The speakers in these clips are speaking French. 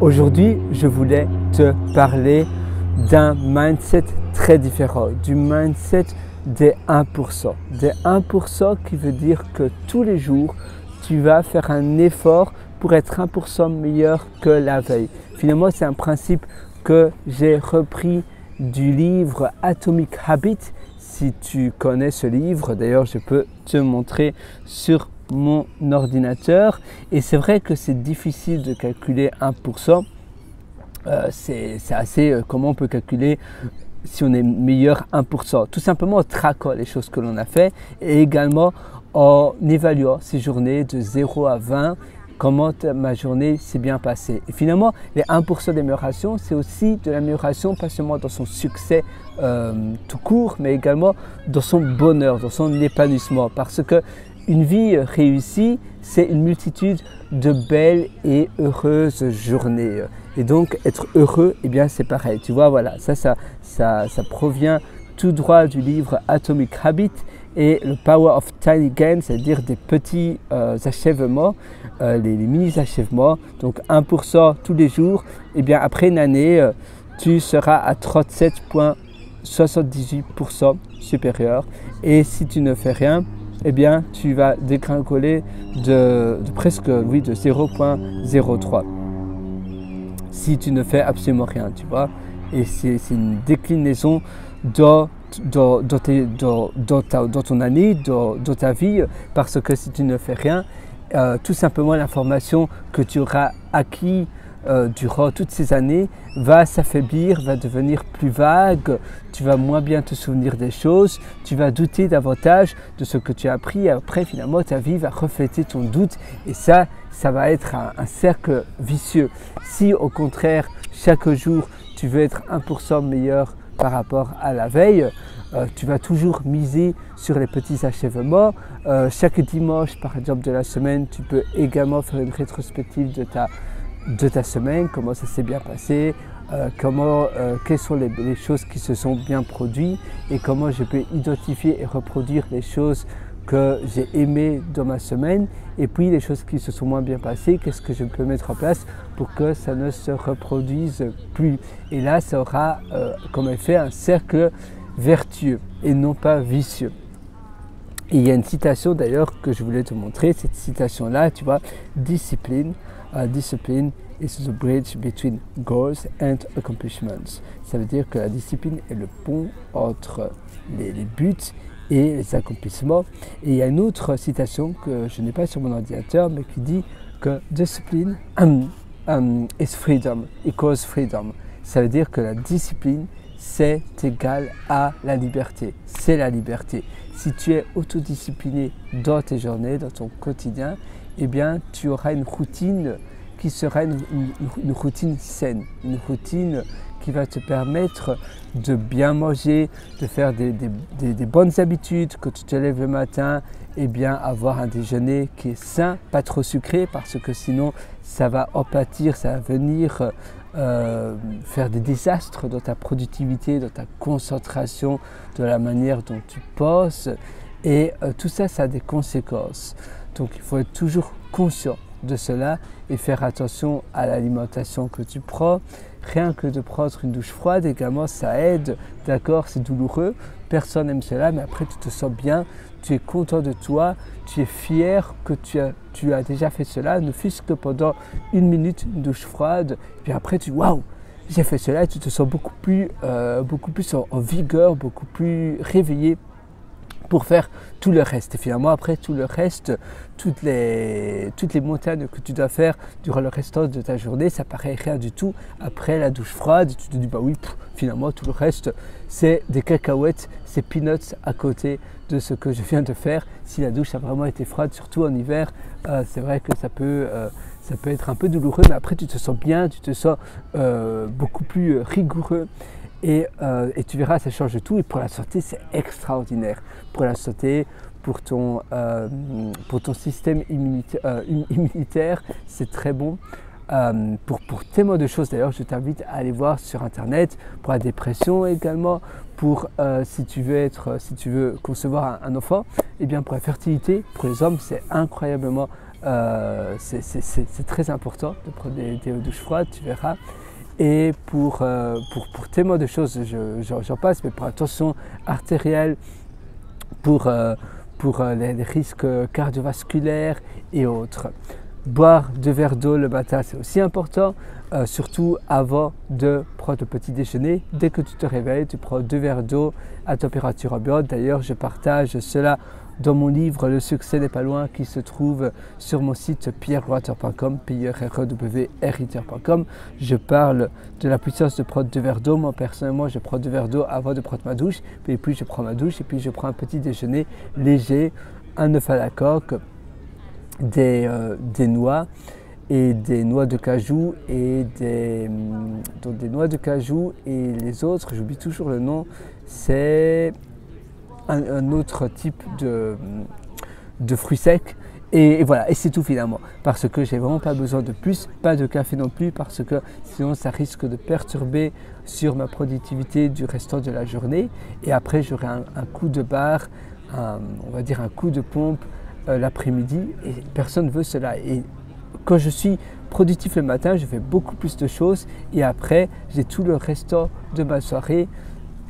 Aujourd'hui, je voulais te parler d'un mindset très différent, du mindset des 1%. Des 1% qui veut dire que tous les jours, tu vas faire un effort pour être 1% meilleur que la veille. Finalement, c'est un principe que j'ai repris du livre Atomic Habits. Si tu connais ce livre, d'ailleurs, je peux te montrer sur mon ordinateur. Et c'est vrai que c'est difficile de calculer 1%. C'est assez, comment on peut calculer si on est meilleur 1%? Tout simplement en traquant les choses que l'on a fait et également en évaluant ces journées de 0 à 20, comment ma journée s'est bien passée. Et finalement, les 1% d'amélioration, c'est aussi de l'amélioration, pas seulement dans son succès tout court, mais également dans son bonheur, dans son épanouissement. Parce que une vie réussie, c'est une multitude de belles et heureuses journées. Et donc, être heureux, eh bien, c'est pareil. Tu vois, voilà, ça provient tout droit du livre Atomic Habits et le Power of Tiny Gains, c'est-à-dire des petits achèvements, les mini-achèvements. Donc, 1% tous les jours. Eh bien, après une année, tu seras à 37,78% supérieur. Et si tu ne fais rien, eh bien, tu vas dégringoler de presque, oui, de 0,03 si tu ne fais absolument rien, tu vois. Et c'est une déclinaison dans ton année, dans ta vie, parce que si tu ne fais rien, tout simplement l'information que tu auras acquis durant toutes ces années va s'affaiblir, va devenir plus vague, tu vas moins bien te souvenir des choses, tu vas douter davantage de ce que tu as appris et après finalement ta vie va refléter ton doute et ça va être un cercle vicieux. Si au contraire chaque jour tu veux être 1% meilleur par rapport à la veille, tu vas toujours miser sur les petits achèvements. Chaque dimanche par exemple de la semaine, tu peux également faire une rétrospective de ta semaine, comment ça s'est bien passé, quelles sont les choses qui se sont bien produites et comment je peux identifier et reproduire les choses que j'ai aimées dans ma semaine et puis les choses qui se sont moins bien passées, qu'est-ce que je peux mettre en place pour que ça ne se reproduise plus. Et là, ça aura comme effet un cercle vertueux et non pas vicieux. Et il y a une citation d'ailleurs que je voulais te montrer, cette citation-là, tu vois, discipline is the bridge between goals and accomplishments. Ça veut dire que la discipline est le pont entre les buts et les accomplissements. Et il y a une autre citation que je n'ai pas sur mon ordinateur, mais qui dit que discipline is freedom, equals freedom. Ça veut dire que la discipline, c'est égal à la liberté. C'est la liberté. Si tu es autodiscipliné dans tes journées, dans ton quotidien, eh bien, tu auras une routine qui sera une routine saine, une routine qui va te permettre de bien manger, de faire des bonnes habitudes, que tu te lèves le matin, et bien avoir un déjeuner qui est sain, pas trop sucré, parce que sinon ça va en pâtir, ça va venir faire des désastres dans ta productivité, dans ta concentration, de la manière dont tu penses, et tout ça, ça a des conséquences. Donc il faut être toujours conscient de cela et faire attention à l'alimentation que tu prends. Rien que de prendre une douche froide également, ça aide. D'accord, c'est douloureux, personne n'aime cela, mais après tu te sens bien, tu es content de toi, tu es fier que tu as déjà fait cela, ne fût-ce que pendant une minute, une douche froide, puis après tu waouh, j'ai fait cela et tu te sens beaucoup plus en vigueur, beaucoup plus réveillé pour faire tout le reste. Et finalement, après tout le reste, toutes les montagnes que tu dois faire durant le restant de ta journée, ça paraît rien du tout. Après la douche froide, tu te dis, bah oui, finalement, tout le reste, c'est des cacahuètes, c'est peanuts à côté de ce que je viens de faire. Si la douche a vraiment été froide, surtout en hiver, c'est vrai que ça peut être un peu douloureux, mais après, tu te sens bien, tu te sens beaucoup plus rigoureux. Et tu verras, ça change tout. Et pour la santé, c'est extraordinaire. Pour la santé, pour ton système immunitaire, c'est très bon. Pour tellement de choses, d'ailleurs, je t'invite à aller voir sur Internet. Pour la dépression également, pour si tu veux concevoir un enfant, et bien pour la fertilité, pour les hommes, c'est incroyablement C'est très important de prendre des douches froides, tu verras. Et pour tellement de choses, j'en passe, mais pour la tension artérielle, pour les risques cardiovasculaires et autres. Boire 2 verres d'eau le matin, c'est aussi important, surtout avant de prendre le petit déjeuner. Dès que tu te réveilles, tu prends 2 verres d'eau à température ambiante. D'ailleurs, je partage cela dans mon livre Le succès n'est pas loin, qui se trouve sur mon site pierrewater.com, pierrewater.com. Je parle de la puissance de prendre 2 verres d'eau. Moi, personnellement, je prends 2 verres d'eau avant de prendre ma douche, et puis je prends ma douche, et puis je prends un petit déjeuner léger, un œuf à la coque, des noix et des noix de cajou et donc des noix de cajou et les autres, j'oublie toujours le nom, c'est un autre type de fruits secs et voilà, et c'est tout finalement, parce que j'ai vraiment pas besoin de plus, pas de café non plus, parce que sinon ça risque de perturber sur ma productivité du restant de la journée, et après j'aurai un coup de barre, on va dire un coup de pompe l'après-midi, et personne ne veut cela. Et quand je suis productif le matin, je fais beaucoup plus de choses, et après j'ai tout le restant de ma soirée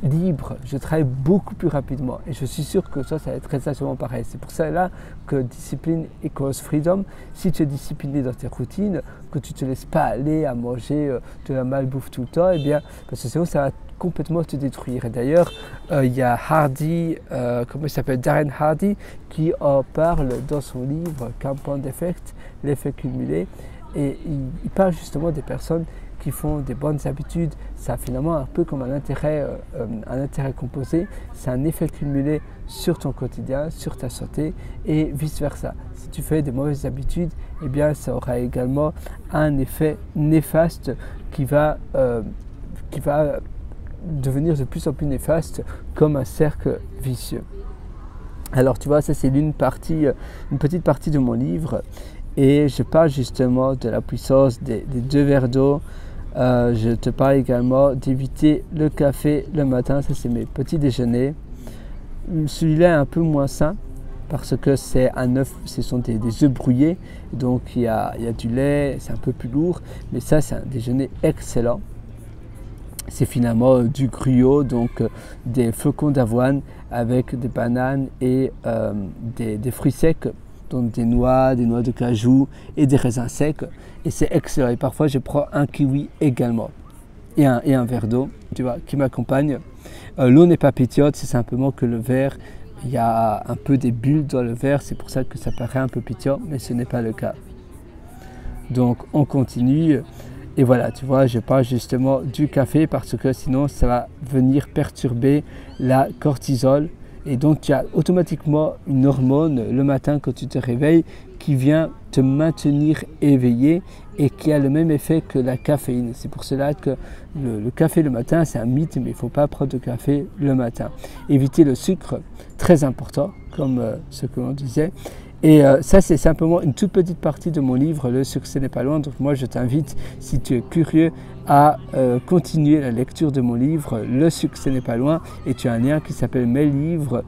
libre, je travaille beaucoup plus rapidement, et je suis sûr que ça va être exactement pareil. C'est pour ça là que discipline equals freedom. Si tu es discipliné dans tes routines, que tu ne te laisses pas aller à manger de la malbouffe tout le temps, et bien parce que sinon ça va complètement te détruire. Et d'ailleurs, il y a Hardy, comment il s'appelle, Darren Hardy, qui en parle dans son livre Compound Effect, l'effet cumulé, et il parle justement des personnes qui font des bonnes habitudes. Ça finalement un peu comme un intérêt composé, c'est un effet cumulé sur ton quotidien, sur ta santé et vice versa. Si tu fais des mauvaises habitudes, eh bien ça aura également un effet néfaste qui va devenir de plus en plus néfaste, comme un cercle vicieux. Alors tu vois, ça c'est une petite partie de mon livre, et je parle justement de la puissance des 2 verres d'eau. Je te parle également d'éviter le café le matin, ça c'est mes petits déjeuners. Celui-là est un peu moins sain parce que c'est un œuf, ce sont des œufs brouillés, donc il y a du lait, c'est un peu plus lourd, mais ça c'est un déjeuner excellent. C'est finalement du gruau, donc des flocons d'avoine avec des bananes et des fruits secs, donc des noix de cajou et des raisins secs, et c'est excellent. Et parfois je prends un kiwi également et un verre d'eau, tu vois, qui m'accompagne. L'eau n'est pas pétillante, c'est simplement que le verre, il y a un peu des bulles dans le verre, c'est pour ça que ça paraît un peu pétillant, mais ce n'est pas le cas. Donc on continue. Et voilà, tu vois, je parle justement du café parce que sinon ça va venir perturber la cortisol. Et donc tu as automatiquement une hormone le matin quand tu te réveilles qui vient te maintenir éveillé et qui a le même effet que la caféine. C'est pour cela que le café le matin, c'est un mythe, mais il ne faut pas prendre de café le matin. Éviter le sucre, très important, comme ce que l'on disait. Et ça, c'est simplement une toute petite partie de mon livre, Le succès n'est pas loin. Donc moi, je t'invite, si tu es curieux, à continuer la lecture de mon livre, Le succès n'est pas loin. Et tu as un lien qui s'appelle Mes livres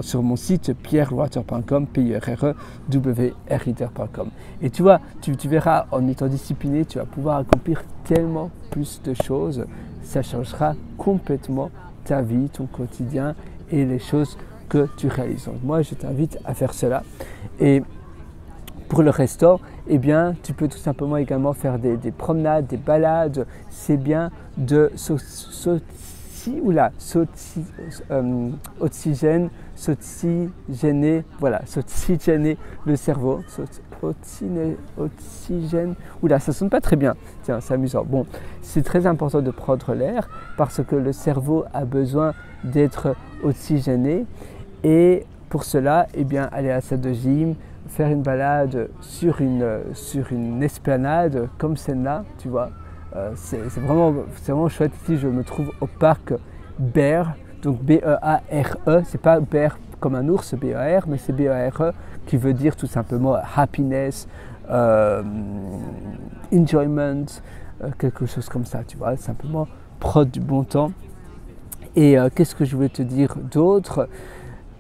sur mon site pierrewater.com, pierrewater.com. Et tu vois, tu verras, en étant discipliné, tu vas pouvoir accomplir tellement plus de choses. Ça changera complètement ta vie, ton quotidien et les choses que tu réalises. Donc moi, je t'invite à faire cela. Et pour le restant, eh bien, tu peux tout simplement également faire des promenades, des balades. C'est bien de s'oxygéner le cerveau. Oxygène. Oula, ça sonne pas très bien. Tiens, c'est amusant. Bon, c'est très important de prendre l'air parce que le cerveau a besoin d'être oxygéné. Et pour cela, eh bien, aller à la salle de gym, faire une balade sur une esplanade comme celle-là, tu vois. C'est vraiment chouette. Ici, je me trouve au parc Bear, donc B-E-A-R-E. C'est pas Bear comme un ours, B-E-A-R, mais c'est B-E-A-R-E qui veut dire tout simplement happiness, enjoyment, quelque chose comme ça, tu vois. Simplement prendre du bon temps. Et qu'est-ce que je voulais te dire d'autre ?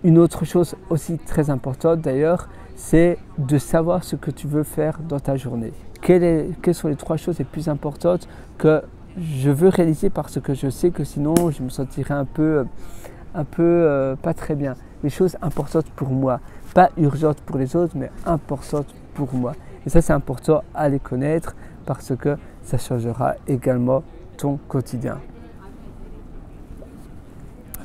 Une autre chose aussi très importante d'ailleurs, c'est de savoir ce que tu veux faire dans ta journée. Quelles sont les 3 choses les plus importantes que je veux réaliser parce que je sais que sinon je me sentirais un peu pas très bien. Les choses importantes pour moi, pas urgentes pour les autres, mais importantes pour moi. Et ça, c'est important à les connaître parce que ça changera également ton quotidien.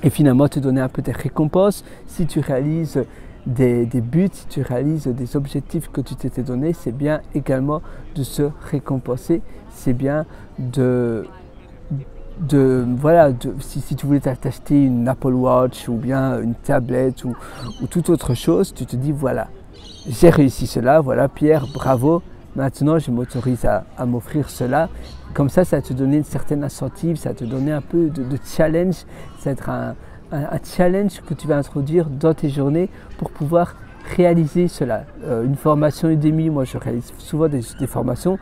Et finalement, te donner un peu des récompenses. Si tu réalises des buts, si tu réalises des objectifs que tu t'étais donné, c'est bien également de se récompenser. C'est bien si tu voulais t'acheter une Apple Watch ou bien une tablette ou toute autre chose, tu te dis voilà, j'ai réussi cela, voilà Pierre, bravo, maintenant je m'autorise à m'offrir cela. Comme ça va te donner une certaine incentive, ça va te donner un peu de challenge, ça va être un challenge que tu vas introduire dans tes journées pour pouvoir réaliser cela. Une formation Udemy, moi je réalise souvent des formations,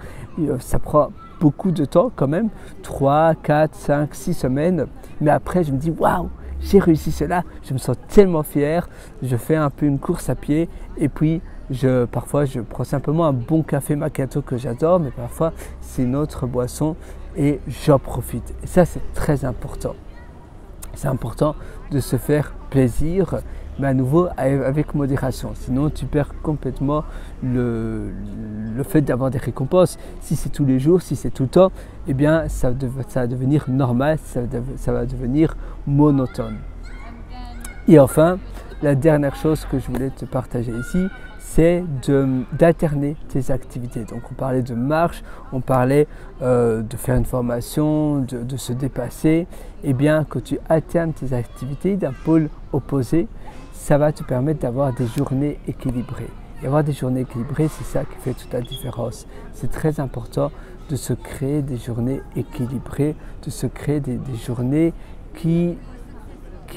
ça prend beaucoup de temps quand même, 3, 4, 5, 6 semaines, mais après je me dis waouh, j'ai réussi cela, je me sens tellement fier, je fais un peu une course à pied et puis parfois je prends simplement un bon café macchiato que j'adore, mais parfois c'est une autre boisson et j'en profite. Et ça c'est très important. C'est important de se faire plaisir, mais à nouveau avec modération. Sinon, tu perds complètement le fait d'avoir des récompenses. Si c'est tous les jours, si c'est tout le temps, eh bien, ça va devenir normal, ça va devenir monotone. Et enfin, la dernière chose que je voulais te partager ici, c'est d'alterner tes activités. Donc on parlait de marche, on parlait de faire une formation, de se dépasser. Eh bien, que tu alternes tes activités d'un pôle opposé, ça va te permettre d'avoir des journées équilibrées. Et avoir des journées équilibrées, c'est ça qui fait toute la différence. C'est très important de se créer des journées équilibrées, de se créer des journées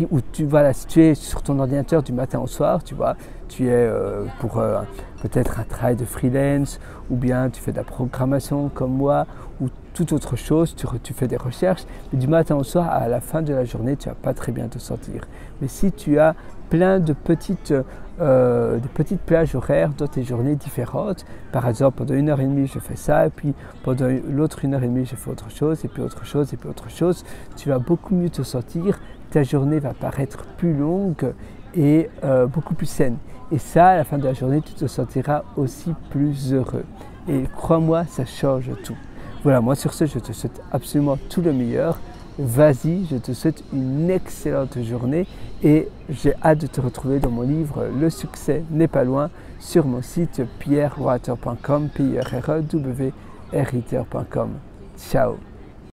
où si tu es sur ton ordinateur du matin au soir, tu vois, tu es pour peut-être un travail de freelance ou bien tu fais de la programmation comme moi ou toute autre chose, tu fais des recherches, mais du matin au soir, à la fin de la journée, tu ne vas pas très bien te sentir. Mais si tu as plein de petites plages horaires dans tes journées différentes, par exemple pendant 1h30 je fais ça, et puis pendant l'autre 1h30 je fais autre chose, et puis autre chose, et puis autre chose, tu vas beaucoup mieux te sentir, ta journée va paraître plus longue et beaucoup plus saine. Et ça, à la fin de la journée, tu te sentiras aussi plus heureux. Et crois-moi, ça change tout. Voilà, moi sur ce, je te souhaite absolument tout le meilleur. Vas-y, je te souhaite une excellente journée et j'ai hâte de te retrouver dans mon livre Le succès n'est pas loin sur mon site pierrewater.com, pierrewriter.com. Ciao.